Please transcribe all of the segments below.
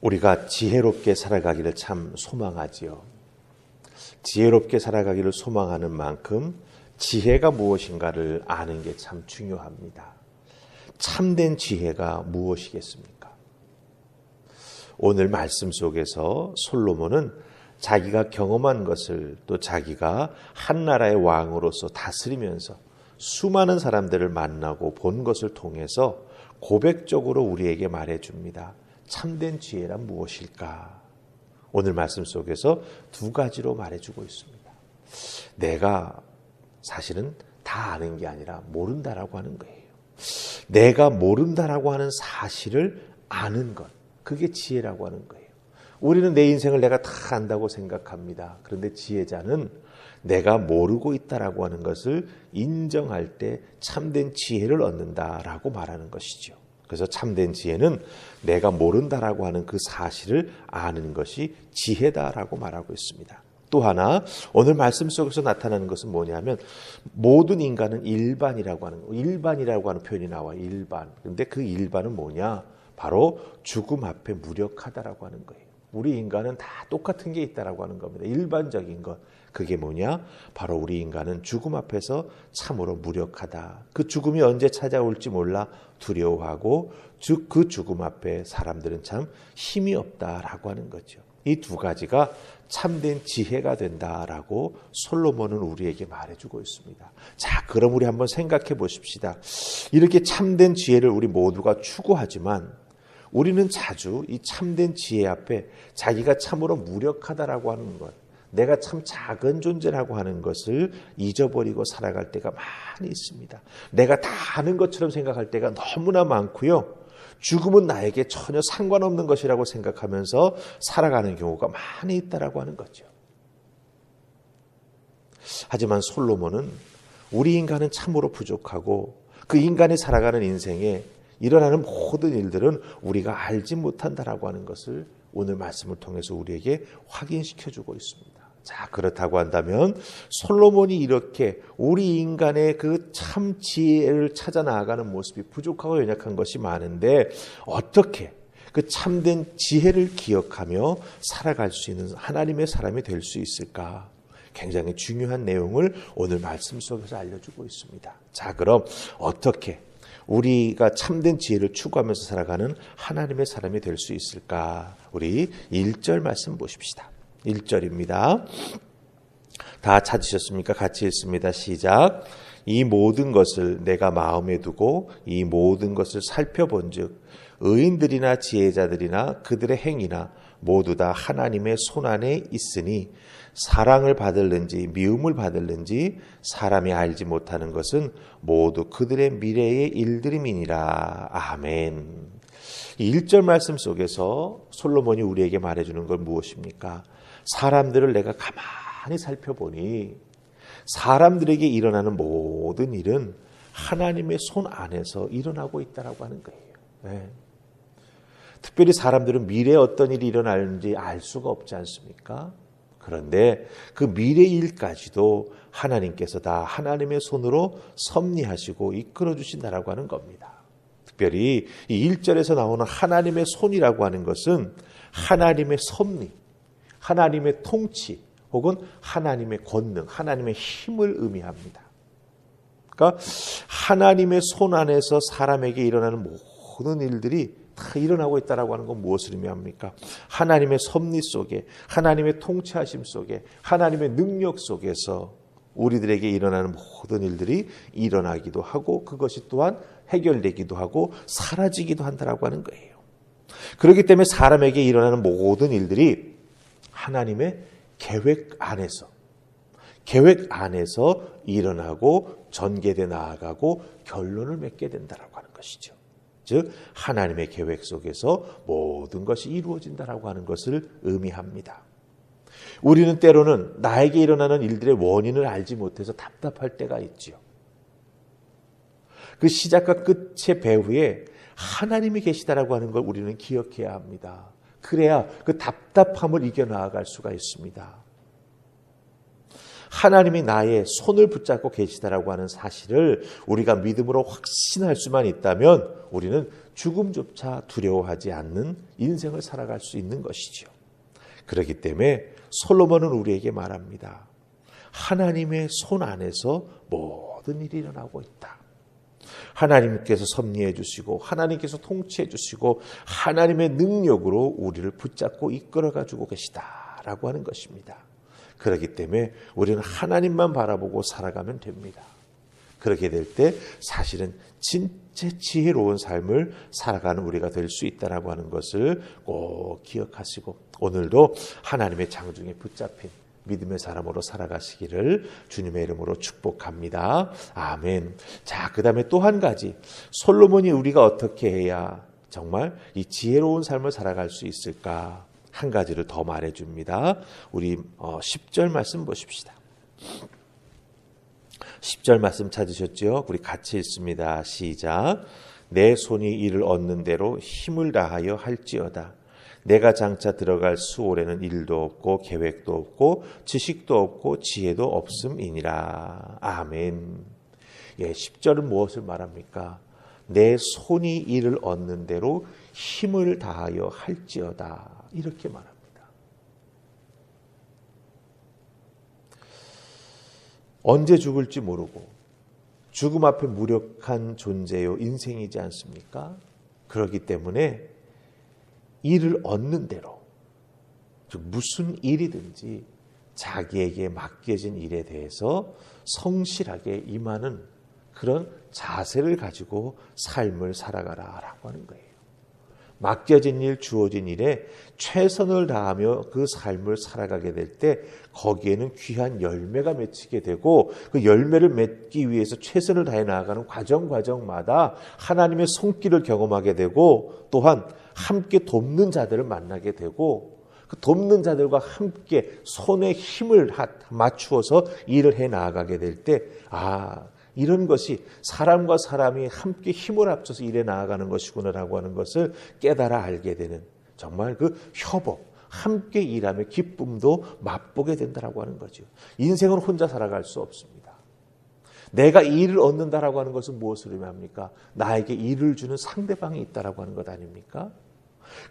우리가 지혜롭게 살아가기를 참 소망하지요. 지혜롭게 살아가기를 소망하는 만큼 지혜가 무엇인가를 아는 게 참 중요합니다. 참된 지혜가 무엇이겠습니까? 오늘 말씀 속에서 솔로몬은 자기가 경험한 것을 또 자기가 한 나라의 왕으로서 다스리면서 수많은 사람들을 만나고 본 것을 통해서 고백적으로 우리에게 말해줍니다. 참된 지혜란 무엇일까? 오늘 말씀 속에서 두 가지로 말해주고 있습니다. 내가 사실은 다 아는 게 아니라 모른다라고 하는 거예요. 내가 모른다라고 하는 사실을 아는 것, 그게 지혜라고 하는 거예요. 우리는 내 인생을 내가 다 안다고 생각합니다. 그런데 지혜자는 내가 모르고 있다라고 하는 것을 인정할 때 참된 지혜를 얻는다라고 말하는 것이죠. 그래서 참된 지혜는 내가 모른다라고 하는 그 사실을 아는 것이 지혜다라고 말하고 있습니다. 또 하나 오늘 말씀 속에서 나타나는 것은 뭐냐면 모든 인간은 일반이라고 하는 표현이 나와요. 일반. 근데 그 일반은 뭐냐? 바로 죽음 앞에 무력하다라고 하는 거예요. 우리 인간은 다 똑같은 게 있다라고 하는 겁니다. 일반적인 것. 그게 뭐냐? 바로 우리 인간은 죽음 앞에서 참으로 무력하다. 그 죽음이 언제 찾아올지 몰라 두려워하고 그 죽음 앞에 사람들은 참 힘이 없다라고 하는 거죠. 이 두 가지가 참된 지혜가 된다라고 솔로몬은 우리에게 말해주고 있습니다. 자, 그럼 우리 한번 생각해 보십시다. 이렇게 참된 지혜를 우리 모두가 추구하지만 우리는 자주 이 참된 지혜 앞에 자기가 참으로 무력하다라고 하는 것, 내가 참 작은 존재라고 하는 것을 잊어버리고 살아갈 때가 많이 있습니다. 내가 다 아는 것처럼 생각할 때가 너무나 많고요. 죽음은 나에게 전혀 상관없는 것이라고 생각하면서 살아가는 경우가 많이 있다라고 하는 거죠. 하지만 솔로몬은 우리 인간은 참으로 부족하고 그 인간이 살아가는 인생에 일어나는 모든 일들은 우리가 알지 못한다라고 하는 것을 오늘 말씀을 통해서 우리에게 확인시켜주고 있습니다. 자, 그렇다고 한다면 솔로몬이 이렇게 우리 인간의 그 참 지혜를 찾아 나아가는 모습이 부족하고 연약한 것이 많은데 어떻게 그 참된 지혜를 기억하며 살아갈 수 있는 하나님의 사람이 될 수 있을까? 굉장히 중요한 내용을 오늘 말씀 속에서 알려주고 있습니다. 자, 그럼 어떻게 우리가 참된 지혜를 추구하면서 살아가는 하나님의 사람이 될 수 있을까? 우리 1절 말씀 보십시다. 1절입니다. 다 찾으셨습니까? 같이 읽습니다. 시작. 이 모든 것을 내가 마음에 두고 이 모든 것을 살펴본즉 의인들이나 지혜자들이나 그들의 행위나 모두 다 하나님의 손안에 있으니 사랑을 받을는지 미움을 받을는지 사람이 알지 못하는 것은 모두 그들의 미래의 일들임이니라. 아멘. 이 1절 말씀 속에서 솔로몬이 우리에게 말해주는 건 무엇입니까? 사람들을 내가 가만히 살펴보니 사람들에게 일어나는 모든 일은 하나님의 손 안에서 일어나고 있다라고 하는 거예요. 네. 특별히 사람들은 미래에 어떤 일이 일어나는지 알 수가 없지 않습니까? 그런데 그 미래 일까지도 하나님께서 다 하나님의 손으로 섭리하시고 이끌어 주신다라고 하는 겁니다. 특별히 이 1절에서 나오는 하나님의 손이라고 하는 것은 하나님의 섭리, 하나님의 통치 혹은 하나님의 권능, 하나님의 힘을 의미합니다. 그러니까 하나님의 손 안에서 사람에게 일어나는 모든 일들이 다 일어나고 있다라고 하는 건 무엇을 의미합니까? 하나님의 섭리 속에, 하나님의 통치하심 속에, 하나님의 능력 속에서 우리들에게 일어나는 모든 일들이 일어나기도 하고 그것이 또한 해결되기도 하고 사라지기도 한다라고 하는 거예요. 그렇기 때문에 사람에게 일어나는 모든 일들이 하나님의 계획 안에서 일어나고 전개돼 나아가고 결론을 맺게 된다라고 하는 것이죠. 즉 하나님의 계획 속에서 모든 것이 이루어진다라고 하는 것을 의미합니다. 우리는 때로는 나에게 일어나는 일들의 원인을 알지 못해서 답답할 때가 있지요. 그 시작과 끝의 배후에 하나님이 계시다라고 하는 걸 우리는 기억해야 합니다. 그래야 그 답답함을 이겨나갈 수가 있습니다. 하나님이 나의 손을 붙잡고 계시다라고 하는 사실을 우리가 믿음으로 확신할 수만 있다면 우리는 죽음조차 두려워하지 않는 인생을 살아갈 수 있는 것이죠. 그렇기 때문에 솔로몬은 우리에게 말합니다. 하나님의 손 안에서 모든 일이 일어나고 있다. 하나님께서 섭리해 주시고 하나님께서 통치해 주시고 하나님의 능력으로 우리를 붙잡고 이끌어 가지고 계시다라고 하는 것입니다. 그렇기 때문에 우리는 하나님만 바라보고 살아가면 됩니다. 그렇게 될 때 사실은 진짜 지혜로운 삶을 살아가는 우리가 될 수 있다라고 하는 것을 꼭 기억하시고 오늘도 하나님의 장중에 붙잡힌 믿음의 사람으로 살아가시기를 주님의 이름으로 축복합니다. 아멘. 자, 그 다음에 또 한 가지. 솔로몬이 우리가 어떻게 해야 정말 이 지혜로운 삶을 살아갈 수 있을까? 한 가지를 더 말해줍니다. 우리 10절 말씀 보십시다. 10절 말씀 찾으셨죠? 우리 같이 읽습니다. 시작. 내 손이 이를 얻는 대로 힘을 다하여 할지어다. 내가 장차 들어갈 수월에는 일도 없고 계획도 없고 지식도 없고 지혜도 없음이니라. 아멘. 예, 10절은 무엇을 말합니까? 내 손이 이를 얻는 대로 힘을 다하여 할지어다. 이렇게 말합니다. 언제 죽을지 모르고 죽음 앞에 무력한 존재요 인생이지 않습니까? 그렇기 때문에 일을 얻는 대로 즉 무슨 일이든지 자기에게 맡겨진 일에 대해서 성실하게 임하는 그런 자세를 가지고 삶을 살아가라라고 하는 거예요. 맡겨진 일, 주어진 일에 최선을 다하며 그 삶을 살아가게 될 때 거기에는 귀한 열매가 맺히게 되고 그 열매를 맺기 위해서 최선을 다해 나아가는 과정마다 하나님의 손길을 경험하게 되고 또한 함께 돕는 자들을 만나게 되고 그 돕는 자들과 함께 손에 힘을 맞추어서 일을 해 나아가게 될 때 이런 것이 사람과 사람이 함께 힘을 합쳐서 일해 나아가는 것이구나라고 하는 것을 깨달아 알게 되는 정말 그 협업, 함께 일하며 기쁨도 맛보게 된다라고 하는 거죠. 인생은 혼자 살아갈 수 없습니다. 내가 일을 얻는다라고 하는 것은 무엇을 의미합니까? 나에게 일을 주는 상대방이 있다라고 하는 것 아닙니까?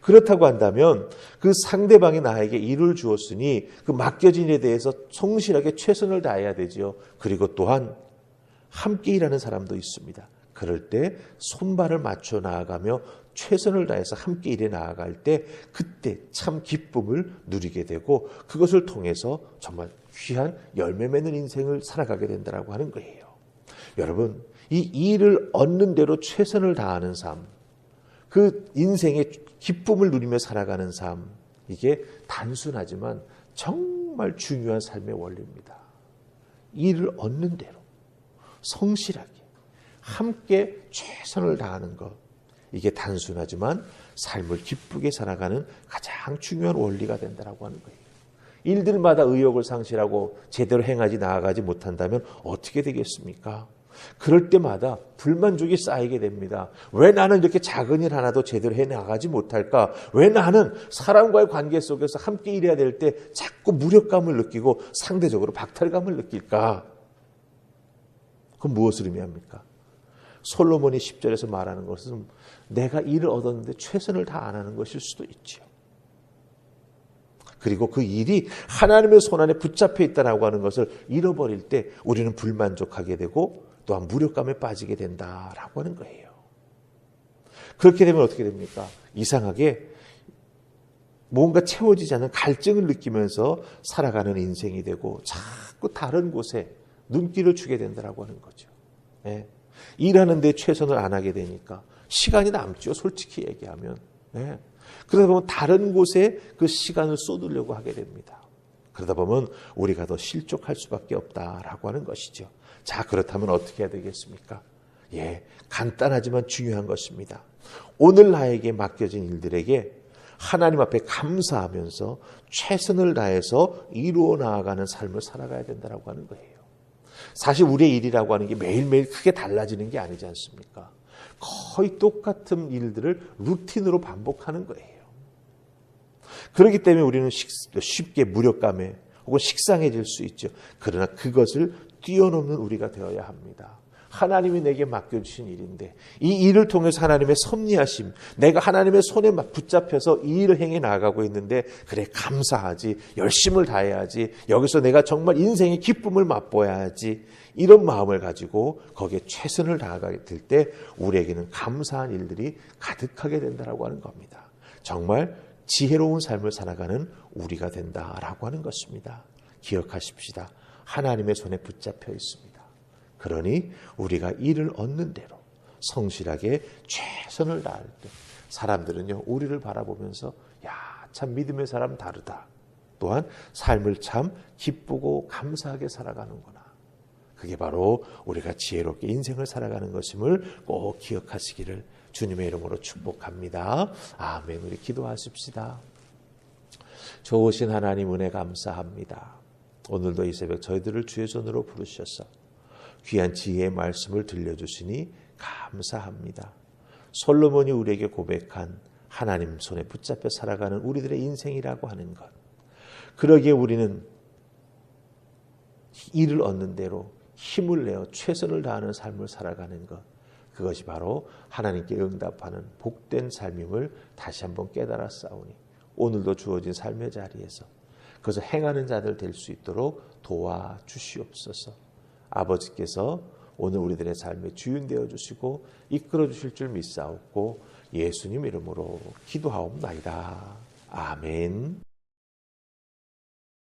그렇다고 한다면 그 상대방이 나에게 일을 주었으니 그 맡겨진 일에 대해서 성실하게 최선을 다해야 되지요. 그리고 또한 함께 일하는 사람도 있습니다. 그럴 때 손발을 맞춰 나아가며 최선을 다해서 함께 일해 나아갈 때 그때 참 기쁨을 누리게 되고 그것을 통해서 정말 귀한 열매 맺는 인생을 살아가게 된다고 하는 거예요. 여러분, 이 일을 얻는 대로 최선을 다하는 삶, 그 인생의 기쁨을 누리며 살아가는 삶, 이게 단순하지만 정말 중요한 삶의 원리입니다. 일을 얻는 대로 성실하게 함께 최선을 다하는 것, 이게 단순하지만 삶을 기쁘게 살아가는 가장 중요한 원리가 된다고 하는 거예요. 일들마다 의욕을 상실하고 제대로 행하지 나아가지 못한다면 어떻게 되겠습니까? 그럴 때마다 불만족이 쌓이게 됩니다. 왜 나는 이렇게 작은 일 하나도 제대로 해나가지 못할까? 왜 나는 사람과의 관계 속에서 함께 일해야 될 때 자꾸 무력감을 느끼고 상대적으로 박탈감을 느낄까? 그건 무엇을 의미합니까? 솔로몬이 10절에서 말하는 것은 내가 일을 얻었는데 최선을 다 안 하는 것일 수도 있죠. 그리고 그 일이 하나님의 손 안에 붙잡혀 있다라고 하는 것을 잃어버릴 때 우리는 불만족하게 되고 또한 무력감에 빠지게 된다라고 하는 거예요. 그렇게 되면 어떻게 됩니까? 이상하게 뭔가 채워지지 않는 갈증을 느끼면서 살아가는 인생이 되고 자꾸 다른 곳에 눈길을 주게 된다라고 하는 거죠. 예. 일하는 데 최선을 안 하게 되니까 시간이 남죠. 솔직히 얘기하면. 예. 그러다 보면 다른 곳에 그 시간을 쏟으려고 하게 됩니다. 그러다 보면 우리가 더 실족할 수밖에 없다라고 하는 것이죠. 자, 그렇다면 어떻게 해야 되겠습니까? 예, 간단하지만 중요한 것입니다. 오늘 나에게 맡겨진 일들에게 하나님 앞에 감사하면서 최선을 다해서 이루어 나아가는 삶을 살아가야 된다고 하는 거예요. 사실 우리의 일이라고 하는 게 매일매일 크게 달라지는 게 아니지 않습니까? 거의 똑같은 일들을 루틴으로 반복하는 거예요. 그렇기 때문에 우리는 쉽게 무력감에 혹은 식상해질 수 있죠. 그러나 그것을 뛰어넘는 우리가 되어야 합니다. 하나님이 내게 맡겨주신 일인데 이 일을 통해서 하나님의 섭리하심, 내가 하나님의 손에 붙잡혀서 이 일을 행해 나가고 있는데 그래 감사하지, 열심을 다해야지, 여기서 내가 정말 인생의 기쁨을 맛보아야지, 이런 마음을 가지고 거기에 최선을 다하게 될 때 우리에게는 감사한 일들이 가득하게 된다라고 하는 겁니다. 정말 지혜로운 삶을 살아가는 우리가 된다라고 하는 것입니다. 기억하십시다. 하나님의 손에 붙잡혀 있습니다. 그러니 우리가 이를 얻는 대로 성실하게 최선을 다할 때 사람들은요 우리를 바라보면서 야, 참 믿음의 사람 다르다. 또한 삶을 참 기쁘고 감사하게 살아가는구나. 그게 바로 우리가 지혜롭게 인생을 살아가는 것임을 꼭 기억하시기를 주님의 이름으로 축복합니다. 아멘. 우리 기도하십시다. 좋으신 하나님 은혜 감사합니다. 오늘도 이 새벽 저희들을 주의 손으로 부르셔서 귀한 지혜의 말씀을 들려주시니 감사합니다. 솔로몬이 우리에게 고백한 하나님 손에 붙잡혀 살아가는 우리들의 인생이라고 하는 것. 그러기에 우리는 이를 얻는 대로 힘을 내어 최선을 다하는 삶을 살아가는 것. 그것이 바로 하나님께 응답하는 복된 삶임을 다시 한번 깨달았사오니 오늘도 주어진 삶의 자리에서 그것을 행하는 자들 될 수 있도록 도와주시옵소서. 아버지께서 오늘 우리들의 삶의 주인 되어 주시고 이끌어 주실 줄 믿사옵고 예수님 이름으로 기도하옵나이다. 아멘.